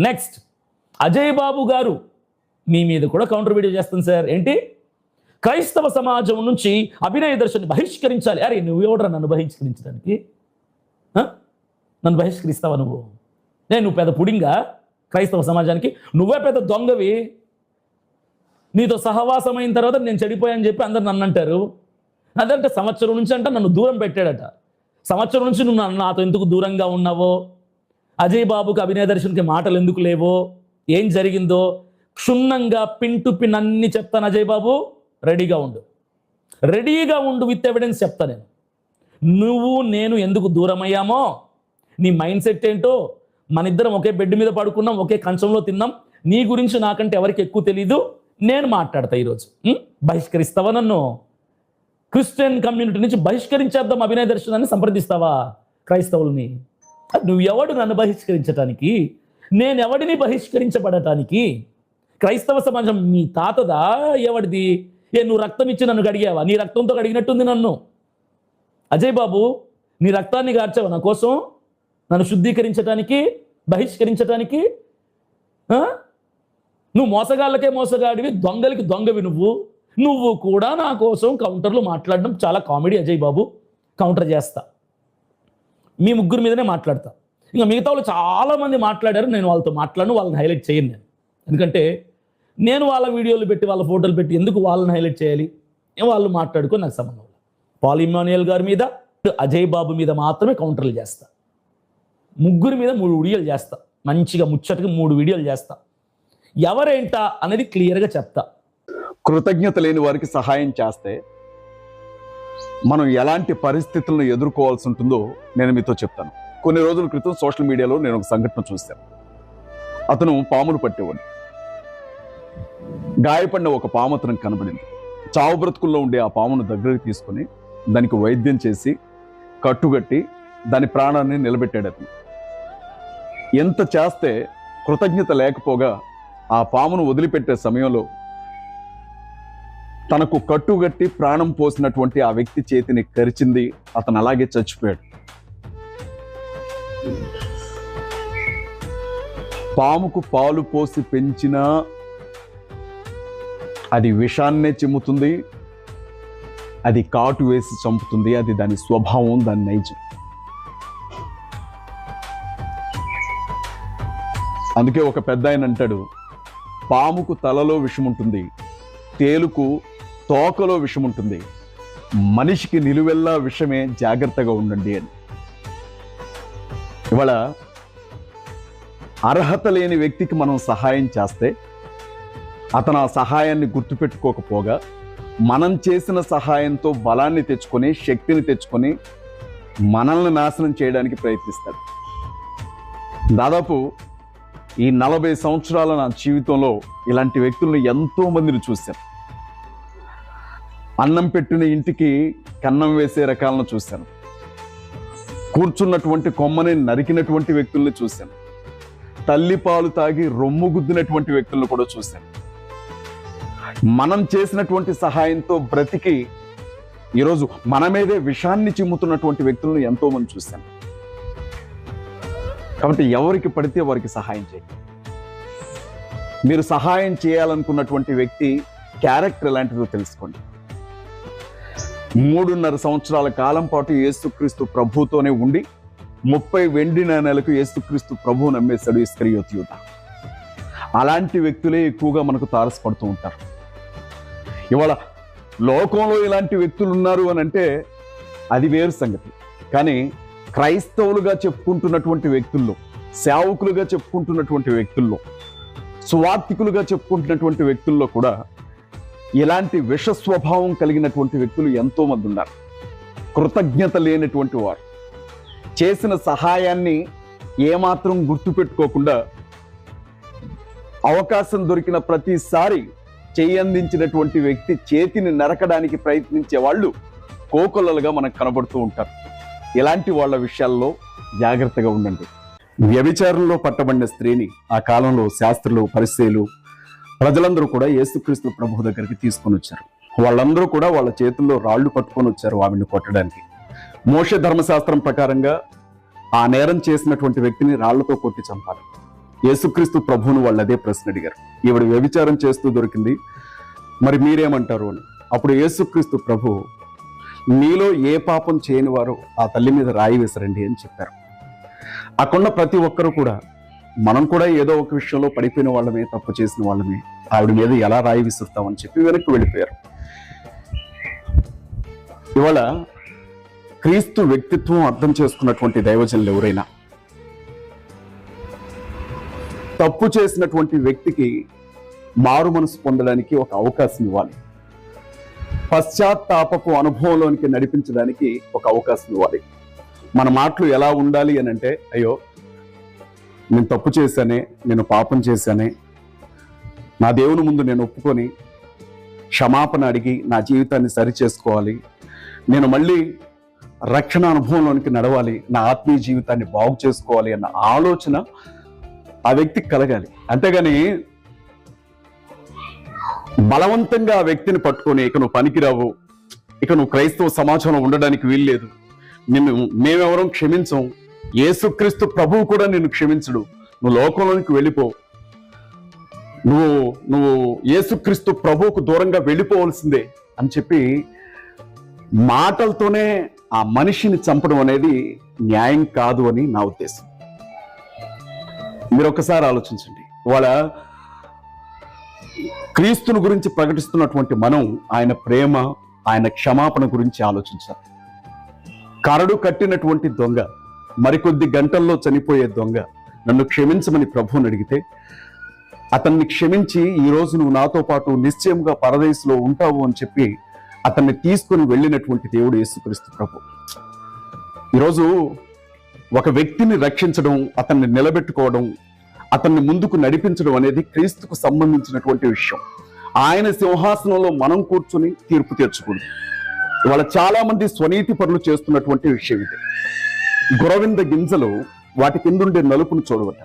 Next Ajay బాబు గారు మీ మీద కూడా కౌంటర్ వీడియో చేస్తాను సార్. ఏంటి, క్రైస్తవ సమాజం నుంచి అభినయ దర్శన్ బహిష్కరించాలి. అరే నువ్వెవడరా నన్ను బహిష్కరించడానికి? నన్ను బహిష్కరిస్తావా నువ్వు? నువ్వు పెద్ద పుడింగా క్రైస్తవ సమాజానికి? నువ్వే పెద్ద దొంగవి. నీతో సహవాసమైన తర్వాత నేను చెడిపోయాని చెప్పి అందరు నన్ను అంటారు. అదంటే సంవత్సరం నుంచి అంట నన్ను దూరం పెట్టాడట. సంవత్సరం నుంచి నువ్వు నాతో ఎందుకు దూరంగా ఉన్నావో, అజయ్ బాబుకి అభినయ దర్శన్కి మాటలు ఎందుకు లేవో, ఏం జరిగిందో క్షుణ్ణంగా పిన్ టు పిన్ అన్ని చెప్తాను. అజయ్ బాబు రెడీగా ఉండు, విత్ ఎవిడెన్స్ చెప్తా. నువ్వు నేను ఎందుకు దూరం అయ్యామో, నీ మైండ్ సెట్ ఏంటో, మన ఇద్దరం ఒకే బెడ్ మీద పడుకున్నాం, ఒకే కంచంలో తిన్నాం, నీ గురించి నాకంటే ఎవరికి ఎక్కువ తెలీదు. నేను మాట్లాడతా ఈరోజు. బహిష్కరిస్తావా నన్ను? క్రిస్టియన్ కమ్యూనిటీ నుంచి బహిష్కరించేద్దాం అభినయ దర్శనాన్ని సంప్రదిస్తావా క్రైస్తవుల్ని? నువ్వు ఎవడు నన్ను బహిష్కరించటానికి? నేను ఎవడిని బహిష్కరించబడటానికి? క్రైస్తవ సమాజం మీ తాతదా ఎవడిది? నువ్వు రక్తం ఇచ్చి నన్ను కడిగావా? నీ రక్తంతో కడిగినట్టుంది నన్ను. అజయ్ బాబు, నీ రక్తాన్ని గార్చావా నా కోసం? నన్ను శుద్ధీకరించటానికి, బహిష్కరించటానికి? నువ్వు మోసగాళ్ళకే మోసగాడివి, దొంగలకి దొంగవి. నువ్వు కూడా నా కోసం కౌంటర్లు మాట్లాడడం చాలా కామెడీ. అజయ్ బాబు, కౌంటర్ చేస్తా, మీ ముగ్గురు మీదనే మాట్లాడతా. ఇంకా మిగతా వాళ్ళు చాలామంది మాట్లాడారు, నేను వాళ్ళతో మాట్లాడను, వాళ్ళని హైలైట్ చేయను నేను. ఎందుకంటే నేను వాళ్ళ వీడియోలు పెట్టి వాళ్ళ ఫోటోలు పెట్టి ఎందుకు వాళ్ళని హైలైట్ చేయాలి? వాళ్ళు మాట్లాడుకొని నాకు సంబంధం. పాల్ ఇమ్మాన్యుయల్ గారి మీద, అజయ్ బాబు మీద మాత్రమే కౌంటర్లు చేస్తా. ముగ్గురు మీద 3 వీడియోలు చేస్తా, మంచిగా ముచ్చటగా 3 వీడియోలు చేస్తా. ఎవరేంటా అనేది క్లియర్గా చెప్తా. కృతజ్ఞత లేని వారికి సహాయం చేస్తే మనం ఎలాంటి పరిస్థితులను ఎదుర్కోవాల్సి ఉంటుందో నేను మీతో చెప్తాను. కొన్ని రోజుల క్రితం సోషల్ మీడియాలో నేను ఒక సంఘటన చూశాను. అతను పామును పట్టేవాడు. గాయపడిన ఒక పాము అతనికి కనబడింది. చావు బ్రతుకుల్లో ఉండే ఆ పామును దగ్గరికి తీసుకొని దానికి వైద్యం చేసి కట్టుగట్టి దాని ప్రాణాన్ని నిలబెట్టాడు అతను. ఎంత చేస్తే కృతజ్ఞత లేకపోగా ఆ పామును వదిలిపెట్టే సమయంలో తనకు కట్టుగట్టి ప్రాణం పోసినటువంటి ఆ వ్యక్తి చేతిని కరిచింది. అతను అలాగే చచ్చిపోయాడు. పాముకు పాలు పోసి పెంచినా అది విషాన్నే చిమ్ముతుంది, అది కాటు వేసి చంపుతుంది. అది దాని స్వభావం, దాని నైజం. అందుకే ఒక పెద్ద ఆయన అంటాడు, పాముకు తలలో విషం ఉంటుంది, తేలుకు తోకలో విషం ఉంటుంది, మనిషికి నిలువెల్లా విషమే, జాగ్రత్తగా ఉండండి అని. ఇవాళ అర్హత లేని వ్యక్తికి మనం సహాయం చేస్తే అతను ఆ సహాయాన్ని గుర్తుపెట్టుకోకపోగా మనం చేసిన సహాయంతో బలాన్ని తెచ్చుకొని, శక్తిని తెచ్చుకొని మనల్ని నాశనం చేయడానికి ప్రయత్నిస్తాడు. దాదాపు ఈ 40 సంవత్సరాల నా జీవితంలో ఇలాంటి వ్యక్తులను ఎంతో మందిని చూశాను. అన్నం పెట్టిన ఇంటికి కన్నం వేసే రకాలను చూశాను. కూర్చున్నటువంటి కొమ్మని నరికినటువంటి వ్యక్తుల్ని చూశాను. తల్లి పాలు తాగి రొమ్ము గుద్దినటువంటి వ్యక్తులను కూడా చూశాను. మనం చేసినటువంటి సహాయంతో బ్రతికి ఈరోజు మన మీదే విషాన్ని చిమ్ముతున్నటువంటి వ్యక్తులను ఎంతో మంది చూశాను. కాబట్టి ఎవరికి పడితే వారికి సహాయం చేయండి. మీరు సహాయం చేయాలనుకున్నటువంటి వ్యక్తి క్యారెక్టర్ ఎలాంటిదో తెలుసుకోండి. 3.5 సంవత్సరాల కాలం పాటు యేసుక్రీస్తు ప్రభుతోనే ఉండి 30 వెండి నాణేలకు యేసుక్రీస్తు ప్రభువు నమ్మేశాడు ఇస్కరియోతు యూదా. అలాంటి వ్యక్తులే ఎక్కువగా మనకు తారసపడుతూ ఉంటారు. ఇవాళ లోకంలో ఇలాంటి వ్యక్తులు ఉన్నారు అని అంటే అది వేరు సంగతి. కానీ క్రైస్తవులుగా చెప్పుకుంటున్నటువంటి వ్యక్తుల్లో, సేవకులుగా చెప్పుకుంటున్నటువంటి వ్యక్తుల్లో, సువార్థికులుగా చెప్పుకుంటున్నటువంటి వ్యక్తుల్లో కూడా ఇలాంటి విష స్వభావం కలిగినటువంటి వ్యక్తులు ఎంతో మంది ఉన్నారు. కృతజ్ఞత లేనటువంటి వారు, చేసిన సహాయాన్ని ఏమాత్రం గుర్తుపెట్టుకోకుండా అవకాశం దొరికిన ప్రతిసారి చేయందించినటువంటి వ్యక్తి చేతిని నరకడానికి ప్రయత్నించే వాళ్ళు కోకొల్లలుగా మనకు కనబడుతూ ఉంటారు. ఇలాంటి వాళ్ళ విషయాల్లో జాగ్రత్తగా ఉండండి. వ్యభిచారంలో పట్టబడిన స్త్రీని ఆ కాలంలో శాస్త్రులు, పరిసయ్యులు, ప్రజలందరూ కూడా యేసుక్రీస్తు ప్రభు దగ్గరికి తీసుకొని వచ్చారు. వాళ్ళందరూ కూడా వాళ్ళ చేతుల్లో రాళ్లు పట్టుకొని వచ్చారు ఆవిడ్ని కొట్టడానికి. మోషే ధర్మశాస్త్రం ప్రకారంగా ఆ నేరం చేసినటువంటి వ్యక్తిని రాళ్లతో కొట్టి చంపాలి. యేసుక్రీస్తు ప్రభువును వాళ్ళు అదే ప్రశ్న అడిగారు. ఈవిడ వ్యభిచారం చేస్తూ దొరికింది, మరి మీరేమంటారు అని. అప్పుడు యేసుక్రీస్తు ప్రభు, మీలో ఏ పాపం చేయని వారు ఆ తల్లి మీద రాయి వేసరండి అని చెప్పారు. అక్కడ ప్రతి ఒక్కరు కూడా, మనం కూడా ఏదో ఒక విషయంలో పడిపోయిన వాళ్ళమే, తప్పు చేసిన వాళ్ళమే, ఆవిడ మీద ఎలా రాయి విసురుతామని చెప్పి వెనక్కి వెళ్ళిపోయారు. ఇవాళ క్రీస్తు వ్యక్తిత్వం అర్థం చేసుకున్నటువంటి దైవజనులు ఎవరైనా తప్పు చేసినటువంటి వ్యక్తికి మారు మనసు పొందడానికి ఒక అవకాశం ఇవ్వాలి, పశ్చాత్తాపపు అనుభవంలోనికి నడిపించడానికి ఒక అవకాశం ఇవ్వాలి. మన మాటలు ఎలా ఉండాలి అని అంటే, అయ్యో నేను తప్పు చేశానే, నేను పాపం చేశానే, నా దేవుని ముందు నేను ఒప్పుకొని క్షమాపణ అడిగి నా జీవితాన్ని సరి చేసుకోవాలి, నేను మళ్ళీ రక్షణ అనుభవంలోనికి నడవాలి, నా ఆత్మీయ జీవితాన్ని బాగు చేసుకోవాలి అన్న ఆలోచన ఆ వ్యక్తికి కలగాలి. అంతేగాని బలవంతంగా ఆ వ్యక్తిని పట్టుకొని, ఇక నువ్వు పనికిరావు, ఇక నువ్వు క్రైస్తవ సమాజంలో ఉండడానికి వీల్లేదు, మేమెవరం క్షమించం, యేసుక్రీస్తు ప్రభువు కూడా నిన్ను క్షమించడు, నువ్వు లోకంలోనికి వెళ్ళిపో, నువ్వు యేసుక్రీస్తు ప్రభువుకు దూరంగా వెళ్ళిపోవలసిందే అని చెప్పి మాటలతోనే ఆ మనిషిని చంపడం అనేది న్యాయం కాదు అని నా ఉద్దేశం. మీరు ఒకసారి ఆలోచించండి. వాళ్ళ క్రీస్తుని గురించి ప్రకటిస్తున్నటువంటి మనం ఆయన ప్రేమ, ఆయన క్షమాపణ గురించి ఆలోచించాలి. కరడు కట్టినటువంటి దొంగ, మరికొద్ది గంటల్లో చనిపోయే దొంగ నన్ను క్షమించమని ప్రభువుని అడిగితే, అతన్ని క్షమించి ఈరోజు నువ్వు నాతో పాటు నిశ్చయంగా పరదేశంలో ఉంటావు అని చెప్పి అతన్ని తీసుకుని వెళ్ళినటువంటి దేవుడు యేసుక్రీస్తు ప్రభు. ఈరోజు ఒక వ్యక్తిని రక్షించడం, అతన్ని నిలబెట్టుకోవడం, అతన్ని ముందుకు నడిపించడం అనేది క్రీస్తుకు సంబంధించినటువంటి విషయం. ఆయన సింహాసనంలో మనం కూర్చుని తీర్పు తీర్చకూడదు. ఇవాళ చాలా మంది స్వనీతి పనులు చేస్తున్నటువంటి విషయం ఇది. గురవింద గింజలు వాటి కిందుండే నలుపును చూడవట.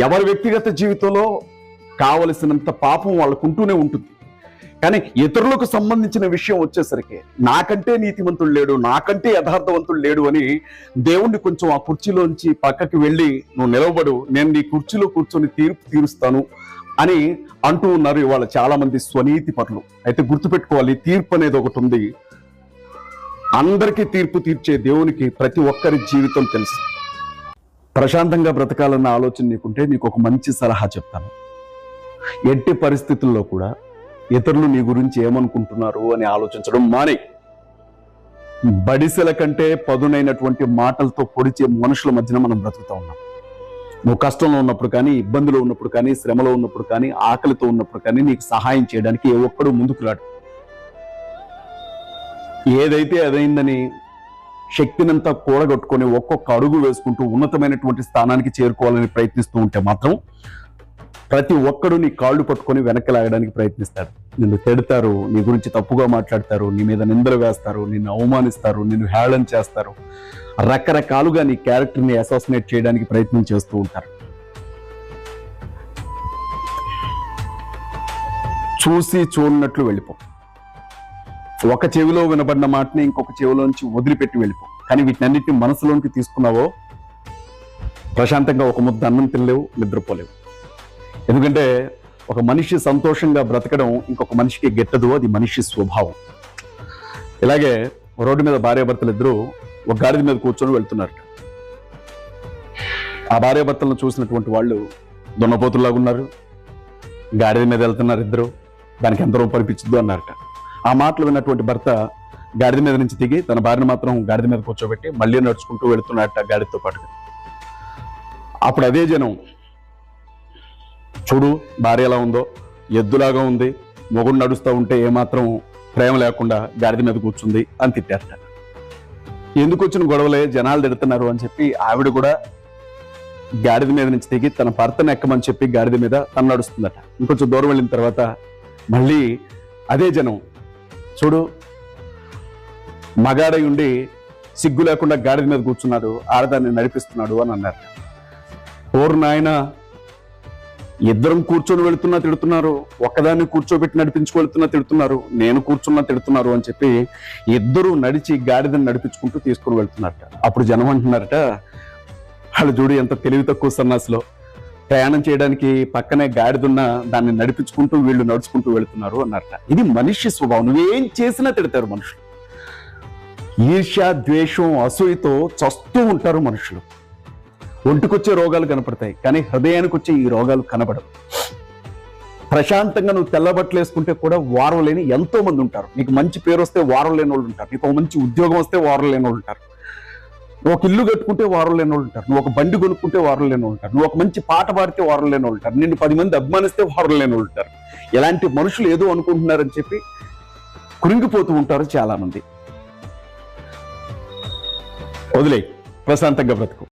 ఎవరి వ్యక్తిగత జీవితంలో కావలసినంత పాపం వాళ్ళకు ఉంటూనే ఉంటుంది, కానీ ఇతరులకు సంబంధించిన విషయం వచ్చేసరికి నాకంటే నీతివంతుడు లేడు, నాకంటే యథార్థవంతుడు లేడు అని దేవుణ్ణి కొంచెం ఆ కుర్చీలోంచి పక్కకి వెళ్ళి, నువ్వు నిలవబడు, నేను నీ కుర్చీలో కూర్చొని తీర్పు తీరుస్తాను అని అంటూ ఉన్నారు ఇవాళ చాలా మంది స్వనీతి పరులు. అయితే గుర్తుపెట్టుకోవాలి, తీర్పు అనేది ఒకటి ఉంది. అందరికీ తీర్పు తీర్చే దేవునికి ప్రతి ఒక్కరి జీవితం తెలుసు. ప్రశాంతంగా బ్రతకాలన్న ఆలోచన నీకుంటే నీకు ఒక మంచి సలహా చెప్తాను. ఎట్టి పరిస్థితుల్లో కూడా ఇతరులు నీ గురించి ఏమనుకుంటున్నారు అని ఆలోచించడం మానే. బడిసెల కంటే పదునైనటువంటి మాటలతో పొడిచే మనుషుల మధ్యన మనం బ్రతుకుతా ఉన్నాం. నువ్వు కష్టంలో ఉన్నప్పుడు కానీ, ఇబ్బందులో ఉన్నప్పుడు కానీ, శ్రమలో ఉన్నప్పుడు కానీ, ఆకలితో ఉన్నప్పుడు కానీ నీకు సహాయం చేయడానికి ఏ ఒక్కడు ముందుకు రాడు. ఏదైతే అదైందని శక్తినంతా కూడగొట్టుకొని ఒక్కొక్క అడుగు వేసుకుంటూ ఉన్నతమైనటువంటి స్థానానికి చేరుకోవాలని ప్రయత్నిస్తూ ఉంటే మాత్రం ప్రతి ఒక్కడు నీ కాళ్ళు పట్టుకొని వెనక్కి లాగడానికి ప్రయత్నిస్తాడు. నిన్ను తిడతారు, నీ గురించి తప్పుగా మాట్లాడతారు, నీ మీద నిందలు వేస్తారు, నిన్ను అవమానిస్తారు, నిన్ను హేళన చేస్తారు, రకరకాలుగా నీ క్యారెక్టర్ని అసాసినేట్ చేయడానికి ప్రయత్నం చేస్తూ ఉంటారు. చూసి చూడనట్లు వెళ్ళిపో. ఒక చెవిలో వినబడిన మాటని ఇంకొక చెవిలోంచి వదిలిపెట్టి వెళ్ళిపో. కానీ వీటినన్నిటిని మనసులోనికి తీసుకున్నావో ప్రశాంతంగా ఒక ముద్ద అన్నం తినలేవు, నిద్రపోలేవు. ఎందుకంటే ఒక మనిషి సంతోషంగా బ్రతకడం ఇంకొక మనిషికి గెట్టదు, అది మనిషి స్వభావం. ఇలాగే రోడ్డు మీద భార్యాభర్తలు ఇద్దరు ఒక గాడిద మీద కూర్చొని వెళ్తున్నారట. ఆ భార్యాభర్తలను చూసినటువంటి వాళ్ళు దున్నపోతుల్లాగా ఉన్నారు, గాడిద మీద వెళ్తున్నారు ఇద్దరు, దానికి ఎంత రూపాయలు పిచ్చిద్దు అన్నారట. ఆ మాటలు విన్నటువంటి భర్త గాడిద మీద నుంచి దిగి తన భార్యను మాత్రం గాడిద మీద కూర్చోబెట్టి మళ్ళీ నడుచుకుంటూ వెళుతున్నారట గాడిదతో పాటుగా. అప్పుడు అదే జనం, చూడు భార్య ఎలా ఉందో, ఎద్దులాగా ఉంది, మొగుడు నడుస్తూ ఉంటే ఏమాత్రం ప్రేమ లేకుండా గాడిద మీద కూర్చుంది అని తిట్టారట. ఎందుకు వచ్చిన గొడవలే, జనాలు తిడుతున్నారు అని చెప్పి ఆవిడ కూడా గాడిద మీద నుంచి దిగి తన భర్తను ఎక్కమని చెప్పి గాడిద మీద తను నడుస్తుందట. ఇంకొంచెం దూరం వెళ్ళిన తర్వాత మళ్ళీ అదే జనం, చూడు మగాడై ఉండి సిగ్గు లేకుండా గాడిద మీద కూర్చున్నాడు, ఆడదాన్ని నడిపిస్తున్నాడు అని అన్నారు. ఓరు నాయన, ఇద్దరం కూర్చొని వెళుతున్నా తిడుతున్నారు, ఒక్కదాన్ని కూర్చోబెట్టి నడిపించుకెళ్తున్నా తిడుతున్నారు, నేను కూర్చున్నా తిడుతున్నారు అని చెప్పి ఇద్దరు నడిచి గాడిదని నడిపించుకుంటూ తీసుకుని వెళ్తున్నారట. అప్పుడు జనం అంటున్నారట, వాళ్ళు చూడు ఎంత తెలివి తక్కువ సన్నాసులో, ప్రయాణం చేయడానికి పక్కనే గాడిదున్న దాన్ని నడిపించుకుంటూ వీళ్ళు నడుచుకుంటూ వెళుతున్నారు అన్నారట. ఇది మనిషి స్వభావం. నువ్వేం చేసినా తిడతారు మనుషులు. ఈర్ష్య, ద్వేషం, అసూయతో చస్తూ ఉంటారు మనుషులు. ఒంటికొచ్చే రోగాలు కనపడతాయి, కానీ హృదయానికి వచ్చే ఈ రోగాలు కనబడవు. ప్రశాంతంగా నువ్వు తెల్లబట్టలు వేసుకుంటే కూడా వారం లేని ఎంతో మంది ఉంటారు. నీకు మంచి పేరు వస్తే వారం లేని వాళ్ళు ఉంటారు. నీకు ఒక మంచి ఉద్యోగం వస్తే వారం లేని వాళ్ళు ఉంటారు. నువ్వు ఒక ఇల్లు కట్టుకుంటే వారం లేని వాళ్ళు ఉంటారు. నువ్వు ఒక బండి కొనుక్కుంటే వారం లేని వాళ్ళు ఉంటారు. నువ్వు ఒక మంచి పాట పాడితే వారం లేని వాళ్ళు ఉంటారు. నిన్ను 10 మంది అభిమానిస్తే వారం లేని వాళ్ళు ఉంటారు. ఇలాంటి మనుషులు ఏదో అనుకుంటున్నారని చెప్పి కురింగిపోతూ ఉంటారు చాలా మంది. వదిలే, ప్రశాంతంగా బ్రతుకు.